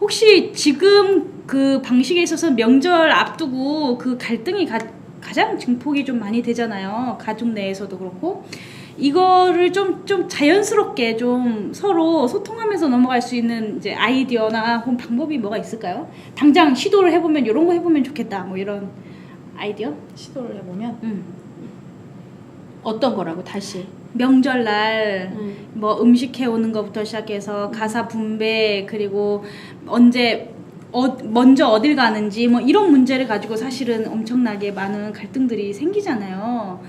혹시 지금 그 방식에 있어서 명절 앞두고 그 갈등이 가장 증폭이 좀 많이 되잖아요. 가족 내에서도 그렇고. 이거를 좀 자연스럽게 좀 서로 소통하면서 넘어갈 수 있는 이제 아이디어나 혹은 방법이 뭐가 있을까요? 당장 시도를 해보면 이런 거 해보면 좋겠다. 뭐 이런 아이디어? 시도를 해보면 어떤 거라고 다시? 명절날 뭐 음식 해오는 것부터 시작해서 가사 분배 그리고 언제 먼저 어딜 가는지 뭐 이런 문제를 가지고 사실은 엄청나게 많은 갈등들이 생기잖아요.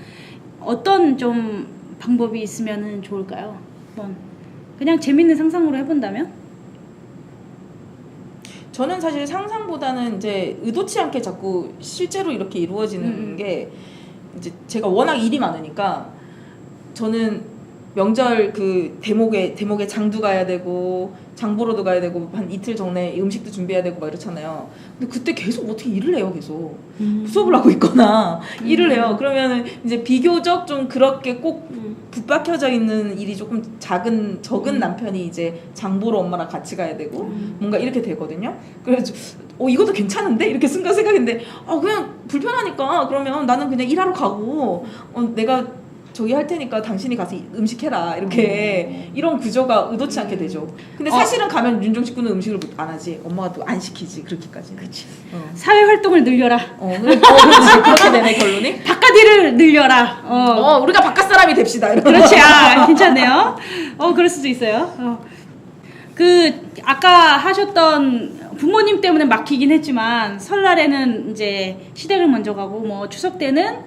어떤 좀 방법이 있으면 좋을까요? 그냥 재밌는 상상으로 해본다면? 저는 사실 상상보다는 이제 의도치 않게 자꾸 실제로 이렇게 이루어지는 게 이제 제가 워낙 일이 많으니까 저는 명절 그 대목에 장도 가야 되고 장보러도 가야 되고 한 이틀 전에 음식도 준비해야 되고 막 이렇잖아요. 근데 그때 계속 어떻게 일을 해요, 계속. 수업을 하고 있거나 일을 해요. 그러면은 이제 비교적 좀 그렇게 꼭 붙박혀져 있는 일이 조금 적은 남편이 이제 장보러 엄마랑 같이 가야 되고 뭔가 이렇게 되거든요. 그래서 이것도 괜찮은데? 이렇게 순간 생각했는데 그냥 불편하니까 그러면 나는 그냥 일하러 가고 내가 저기 할 테니까 당신이 가서 음식 해라 이렇게 이런 구조가 의도치 않게 되죠. 근데 사실은 가면 윤종 식구는 음식을 안 하지. 엄마가 또 안 시키지 그렇게까지. 그렇지. 사회 활동을 늘려라. 그렇지. 그렇게 되네 결론이. 바깥 일을 늘려라. 우리가 바깥 사람이 됩시다. 이런. 그렇지. 괜찮네요. 그럴 수도 있어요. 아까 하셨던 부모님 때문에 막히긴 했지만 설날에는 이제 시댁을 먼저 가고 뭐 추석 때는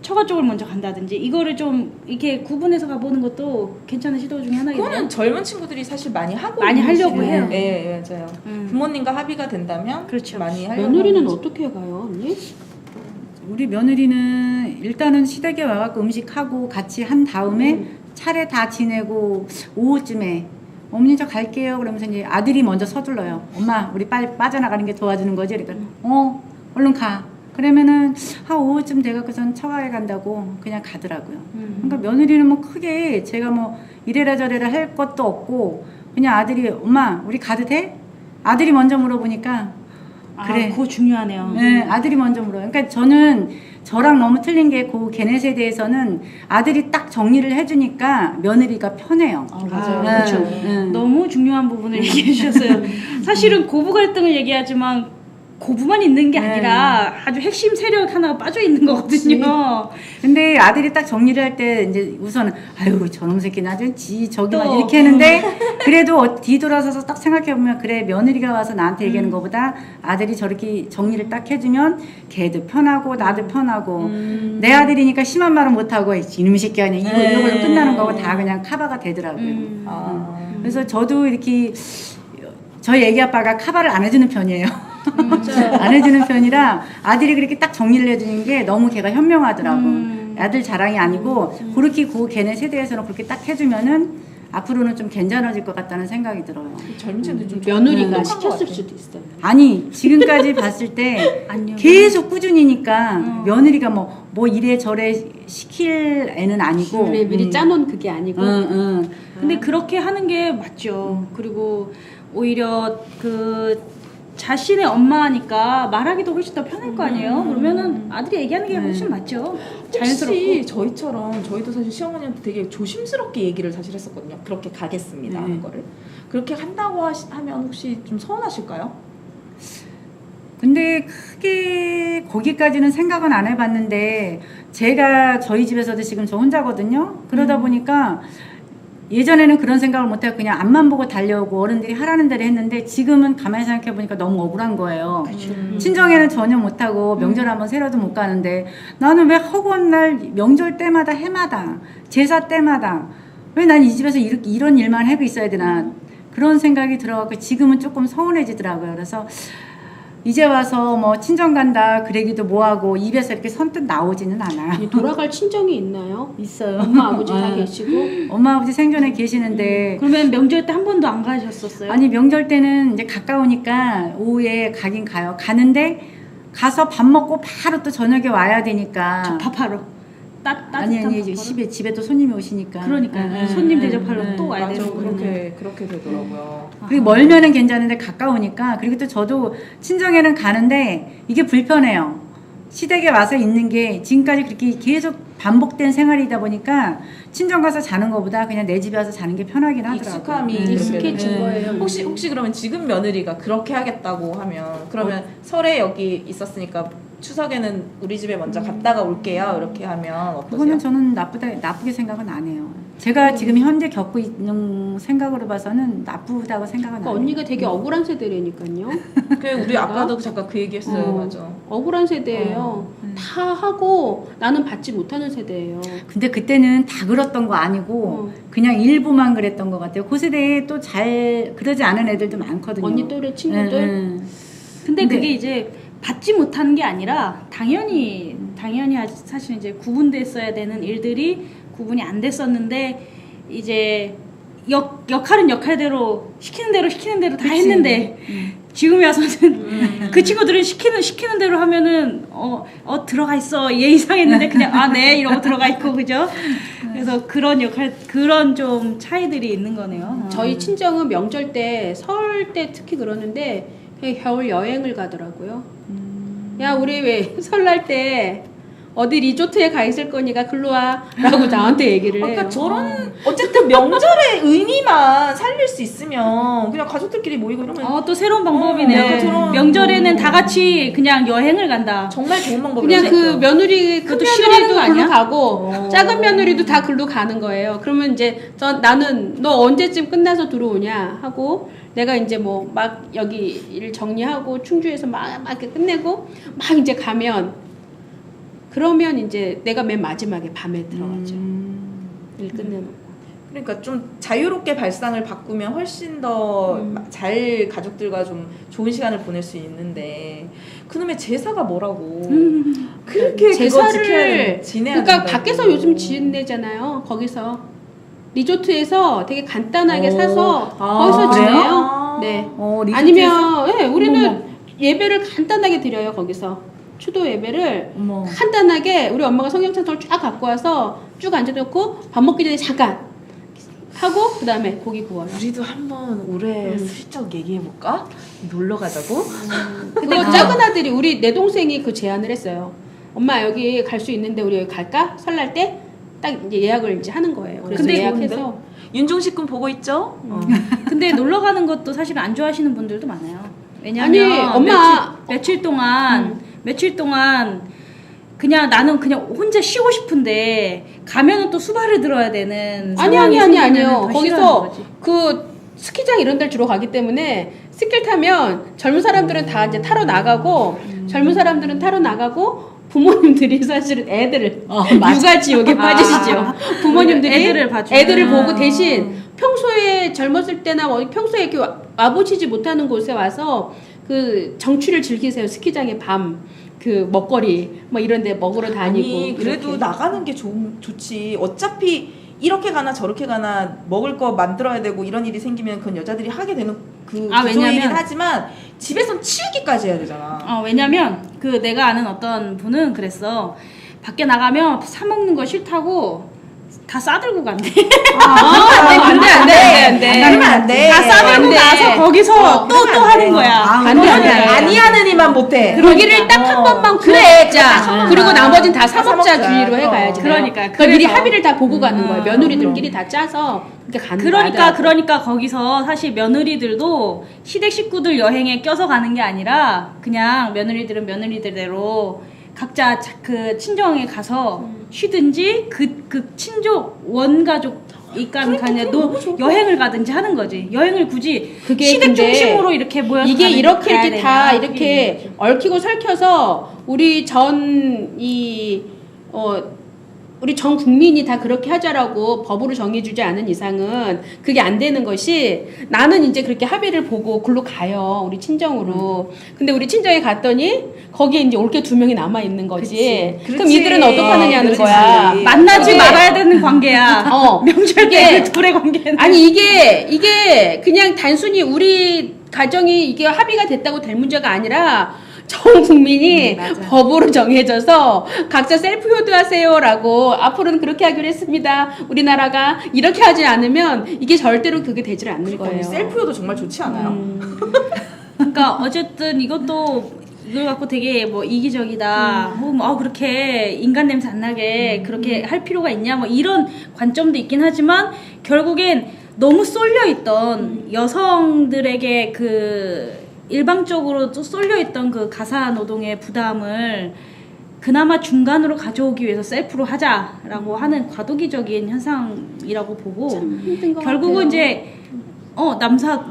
처가 쪽을 먼저 간다든지 이거를 좀 이렇게 구분해서 가보는 것도 괜찮은 시도 중에 하나겠네요. 그거는 젊은 친구들이 사실 많이 하려고 해요. 네, 맞아요. 부모님과 합의가 된다면 그렇죠. 많이 하려고. 며느리는 어떻게 가요, 언니? 우리 며느리는 일단은 시댁에 와갖고 음식하고 같이 한 다음에 차례 다 지내고 오후쯤에 어머니 저 갈게요 그러면서 이제 아들이 먼저 서둘러요. 엄마 우리 빨리 빠져나가는 게 도와주는 거지. 그러니까 얼른 가. 그러면은 한 오후쯤 돼갖고선 처가에 간다고 그냥 가더라고요. 그러니까 며느리는 뭐 크게 제가 뭐 이래라 저래라 할 것도 없고 그냥 아들이 엄마 우리 가도 돼? 아들이 먼저 물어보니까 그래. 그거 중요하네요. 네, 아들이 먼저 물어요. 그러니까 저는 저랑 너무 틀린 게 걔네 세대에서는 아들이 딱 정리를 해주니까 며느리가 편해요. 맞아요. 그렇죠. 너무 중요한 부분을 얘기해 주셨어요. 사실은 고부 갈등을 얘기하지만 고부만 있는 게 아니라 아주 핵심 세력 하나가 빠져 있는 거거든요. 근데 아들이 딱 정리를 할 때 이제 우선은 아유 저놈 새끼는 아주 저기만 이렇게 했는데 그래도 뒤돌아서서 딱 생각해보면 그래 며느리가 와서 나한테 얘기하는 것보다 아들이 저렇게 정리를 딱 해주면 걔도 편하고 나도 편하고 내 아들이니까 심한 말은 못하고 이놈 새끼 아니야 이걸로 끝나는 거고 다 그냥 카바가 되더라고요. 그래서 저도 이렇게 저희 애기 아빠가 카바를 안 해주는 편이에요. 안 해주는 편이라 아들이 그렇게 딱 정리를 해주는 게 너무 걔가 현명하더라고. 아들 자랑이 아니고 그렇게 걔네 세대에서는 그렇게 딱 해주면은 앞으로는 좀 괜찮아질 것 같다는 생각이 들어요. 젊은 층들 좀 며느리가 시켰을 수도 있어요. 아니 지금까지 봤을 때 계속 꾸준히니까 며느리가 뭐 이래 저래 시킬 애는 아니고 그래, 미리 짜놓은 그게 아니고. 근데 그렇게 하는 게 맞죠. 그리고 오히려 자신의 엄마니까 말하기도 훨씬 더 편할 거 아니에요? 그러면은 아들이 얘기하는 게 훨씬 맞죠. 자연스럽고. 혹시 저희처럼 저희도 사실 시어머니한테 되게 조심스럽게 얘기를 사실 했었거든요. 그렇게 가겠습니다 하는 거를. 그렇게 한다고 하면 혹시 좀 서운하실까요? 근데 크게 거기까지는 생각은 안 해봤는데 제가 저희 집에서도 지금 저 혼자거든요. 그러다 보니까 예전에는 그런 생각을 못하고 그냥 앞만 보고 달려오고 어른들이 하라는 대로 했는데 지금은 가만히 생각해보니까 너무 억울한 거예요. 친정에는 전혀 못하고 명절 한번 세러도 못 가는데 나는 왜 허구한 날 명절 때마다 해마다 제사 때마다 왜 난 이 집에서 이런 일만 하고 있어야 되나 그런 생각이 들어갖고 지금은 조금 서운해지더라고요. 그래서 이제 와서 뭐 친정 간다 그러기도 뭐하고 입에서 이렇게 선뜻 나오지는 않아요. 돌아갈 친정이 있나요? 있어요. 엄마 아버지 다 계시고. 엄마 아버지 생전에 계시는데 그러면 명절 때 한 번도 안 가셨었어요? 아니 명절 때는 이제 가까우니까 오후에 가긴 가요. 가는데 가서 밥 먹고 바로 또 저녁에 와야 되니까 접합하러. 아니 따뜻한 집에 또 손님이 오시니까. 그러니까 손님 대접하려고 또 와야 맞아, 되는 그렇게 되더라고요. 그리고 멀면은 괜찮은데 가까우니까. 그리고 또 저도 친정에는 가는데 이게 불편해요. 시댁에 와서 있는 게 지금까지 그렇게 계속 반복된 생활이다 보니까 친정 가서 자는 것보다 그냥 내 집에 와서 자는 게 편하긴 하더라고요. 익숙함이 익숙해진 거예요. 혹시 그러면 지금 며느리가 그렇게 하겠다고 하면 그러면 설에 여기 있었으니까 추석에는 우리 집에 먼저 갔다가 올게요. 이렇게 하면 어떠세요? 그거는 저는 나쁘게 생각은 안 해요. 제가 지금 현재 겪고 있는 생각으로 봐서는 나쁘다고 생각은 안 그러니까 해요. 언니가 되게 억울한 세대라니까요. 그래 우리 아빠도 잠깐 그 얘기했어요. 맞아. 억울한 세대예요. 다 하고 나는 받지 못하는 세대예요. 근데 그때는 다 그랬던 거 아니고 그냥 일부만 그랬던 것 같아요. 그 세대에 또 잘 그러지 않은 애들도 많거든요. 언니 또래 친구들. 근데 그게 이제 받지 못하는 게 아니라 당연히 사실 이제 구분됐어야 되는 일들이 구분이 안 됐었는데 이제 역할은 역할대로 시키는 대로 다 했는데 지금에 와서는 그 친구들은 시키는 대로 하면은 들어가 있어 얘 이상했는데 그냥 네 이러고 들어가 있고 그죠? 그래서 그런 좀 차이들이 있는 거네요. 저희 친정은 명절 때, 설 때 특히 그러는데 그냥 겨울 여행을 가더라고요. 야 우리 왜 설날 때 어디 리조트에 가 있을 거니까 글로 와라고 나한테 얘기를 해요. 그러니까 저런 어쨌든 명절의 의미만 살릴 수 있으면 그냥 가족들끼리 모이고 이러면 또 새로운 방법이네요. 네. 저런 명절에는 다 같이 그냥 여행을 간다. 정말 좋은 방법이에요. 그냥 그 며느리 큰 그것도 싫어하는 며느리도 거 글로 아니야? 가고 작은 며느리도 다 글로 가는 거예요. 그러면 이제 나는 너 언제쯤 끝나서 들어오냐 하고 내가 이제 뭐 막 여기 일 정리하고 충주에서 막 이렇게 끝내고 막 이제 가면 그러면 이제 내가 맨 마지막에 밤에 들어가죠. 일 끝내놓고. 그러니까 좀 자유롭게 발상을 바꾸면 훨씬 더 잘 가족들과 좀 좋은 시간을 보낼 수 있는데 그놈의 제사가 뭐라고 그렇게 그거 제사를 지내야 그러니까 된다고. 밖에서 요즘 지내잖아요. 거기서 리조트에서 되게 간단하게 사서 거기서 그래요? 지내요. 네. 리조트에서? 아니면 우리는 어머. 예배를 간단하게 드려요. 거기서 추도 예배를 어머. 간단하게 우리 엄마가 성경찬송을 쫙 갖고 와서 쭉 앉아놓고 밥 먹기 전에 잠깐 하고 그 다음에 고기 구워요. 우리도 한번 올해 슬쩍 얘기해볼까? 놀러 가자고? 그거 작은 아들이 우리 내 동생이 그 제안을 했어요. 엄마 여기 갈 수 있는데 우리 여기 갈까? 설날 때 딱 이제 예약을 이제 하는 거예요. 그래서 근데 예약해서 윤종식 군 보고 있죠? 근데 놀러 가는 것도 사실 안 좋아하시는 분들도 많아요. 왜냐면 아니, 엄마 며칠 동안 그냥 나는 그냥 혼자 쉬고 싶은데 가면은 또 수발을 들어야 되는 상황이 아니요. 생기면은 더 싫어하는 거기서 거지. 그 스키장 이런 데를 주로 가기 때문에 스키를 타면 젊은 사람들은 다 이제 타러 나가고 부모님들이 사실은 애들을 육아지옥에 빠지시죠. 부모님들이 애들을 봐주는. 애들을 보고 대신 평소에 젊었을 때나 평소에 이렇게 와보시지 못하는 곳에 와서 그 정취를 즐기세요. 스키장의 밤 그 먹거리 뭐 이런 데 먹으러 다니고. 아니 그래도 이렇게. 나가는 게 좋지. 어차피 이렇게 가나 저렇게 가나 먹을 거 만들어야 되고 이런 일이 생기면 그건 여자들이 하게 되는 그 구조이긴 왜냐면- 하지만 집에선 치우기까지 해야 되잖아. 왜냐면 그 내가 아는 어떤 분은 그랬어. 밖에 나가면 사 먹는 거 싫다고 다 싸들고 간대. 안 돼. 그러면 안 돼. 다 싸들고 안 돼. 가서 거기서 또 그러면 안 하는 돼. 거야. 안 돼. 아니 하는 이만 못해. 거기를 딱 한 번만 그래, 구워먹자. 그리고 나머지는 다 사먹자 사먹자. 주의로 해가야지. 그러니까. 미리 그래서. 합의를 다 보고 가는 거예요. 며느리들끼리 다 짜서 이렇게 가는 거야. 그러니까 거기서 사실 며느리들도 시댁 식구들 여행에 껴서 가는 게 아니라 그냥 며느리들은 며느리들대로 각자 그 친정에 가서 쉬든지 그 친족 원가족 여행을 가든지 하는 거지. 여행을 굳이 그게 시댁 근데 중심으로 이렇게 모여서 이게 이렇게 가야 이렇게 되나? 다 이렇게 얽히고 설켜서 우리 전 국민이 다 그렇게 하자라고 법으로 정해주지 않은 이상은 그게 안 되는 것이 나는 이제 그렇게 합의를 보고 글로 가요. 우리 친정으로. 근데 우리 친정에 갔더니 거기에 이제 올 게 2명이 남아있는 거지. 그럼 그렇지. 이들은 어떡하느냐는 그렇지. 거야. 만나지 이게- 말아야 되는 관계야. 명절 이게- 때 그 둘의 관계는. 아니 이게 그냥 단순히 우리 가정이 이게 합의가 됐다고 될 문제가 아니라 전 국민이 맞아요. 법으로 정해져서 각자 셀프 효도하세요라고 앞으로는 그렇게 하기로 했습니다. 우리나라가 이렇게 하지 않으면 이게 절대로 그게 되질 않는 거예요. 셀프요도 정말 좋지 않아요? 그러니까 어쨌든 이것도 이걸 갖고 되게 뭐 이기적이다. 뭐 그렇게 인간 냄새 안 나게 그렇게 할 필요가 있냐. 뭐 이런 관점도 있긴 하지만 결국엔 너무 쏠려 있던 여성들에게 그 일방적으로 또 쏠려 있던 그 가사 노동의 부담을 그나마 중간으로 가져오기 위해서 셀프로 하자라고 하는 과도기적인 현상이라고 보고 힘든 것 결국은 같아요. 이제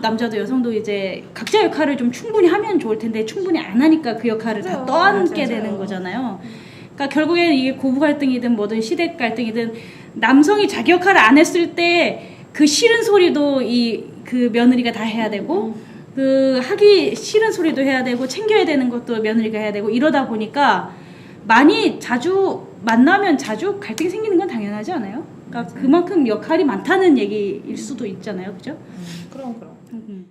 남자도 여성도 이제 각자 역할을 좀 충분히 하면 좋을 텐데 충분히 안 하니까 그 역할을 다 맞아요. 떠안게 맞아요. 되는 거잖아요. 그러니까 결국에는 이게 고부 갈등이든 뭐든 시댁 갈등이든 남성이 자기 역할을 안 했을 때 그 싫은 소리도 그 며느리가 다 해야 되고 그 하기 싫은 소리도 해야 되고 챙겨야 되는 것도 며느리가 해야 되고 이러다 보니까 많이 자주 만나면 자주 갈등이 생기는 건 당연하지 않아요? 그러니까 그만큼 역할이 많다는 얘기일 수도 있잖아요, 그죠? 그럼. 음.